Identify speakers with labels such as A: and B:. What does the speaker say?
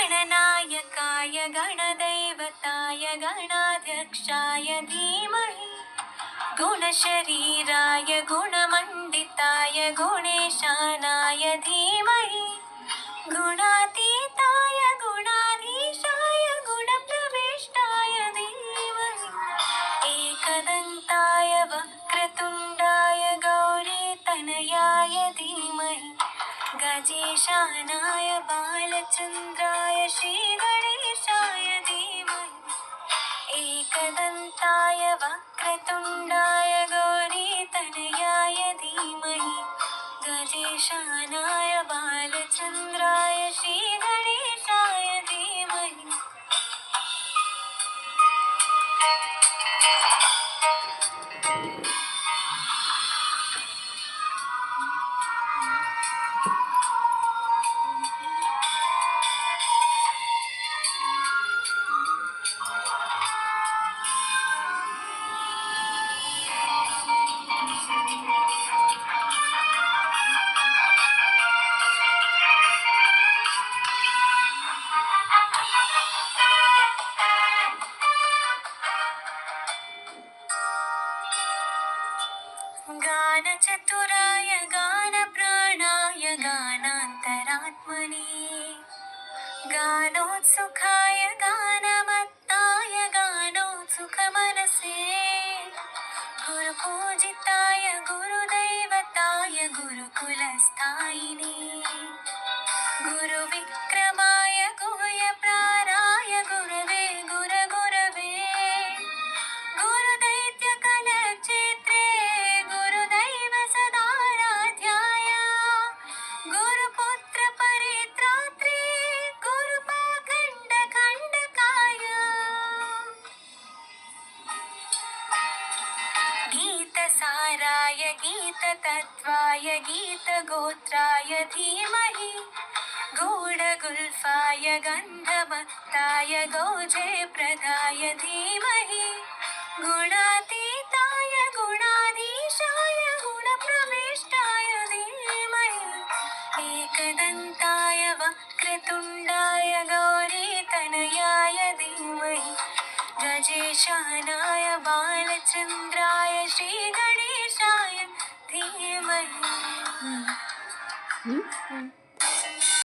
A: गणनायकाय गणदैवताय गणाध्यक्षाय धीमहि गुणशरीराय गुणमण्डिताय गुणेशानाय धीमहि गुणातीताय गुणाधीशाय गुणप्रविष्टाय धीमहि एकदन्ताय वक्रतुण्डाय गौरीतनयाय धीमहि गजेशानाय बालचन्द्राय श्रीगणेशाय धीमहि एकदन्ताय वक्रतुण्डाय गौरीतनयाय धीमहि गजेशानाय बालचन्द्राय श्रीगणेशाय धीमहि गानचतुराय गानप्राणाय गानान्तरात्मने गानोत्सुकाय गानमत्ताय गानोत्सुकमनसे गुरुपूजिताय गुरुदैवताय गुरुकुलस्थायिने गुरुविक्रमाय गुह्यप्राणाय गुरवे गुरगुरवे गुरुदैत्यकलक्षेत्रे गुरुदैव सदाराध्याय गुरुपुत्रपरित्रात्रे गुरुपाखण्डखण्डकाय गीतसाराय गीततत्त्वाय गीतगोत्राय धीमहि गूढगुल्फाय गन्धभक्ताय गौजयप्रदाय धीमहि गुणातीताय गुणाधीशाय गुणप्रविष्टाय धीमहि एकदन्ताय वक्रतुण्डाय गौरीतनयाय धीमहि गजेशानाय बालचन्द्राय श्रीगणेशाय धीमहि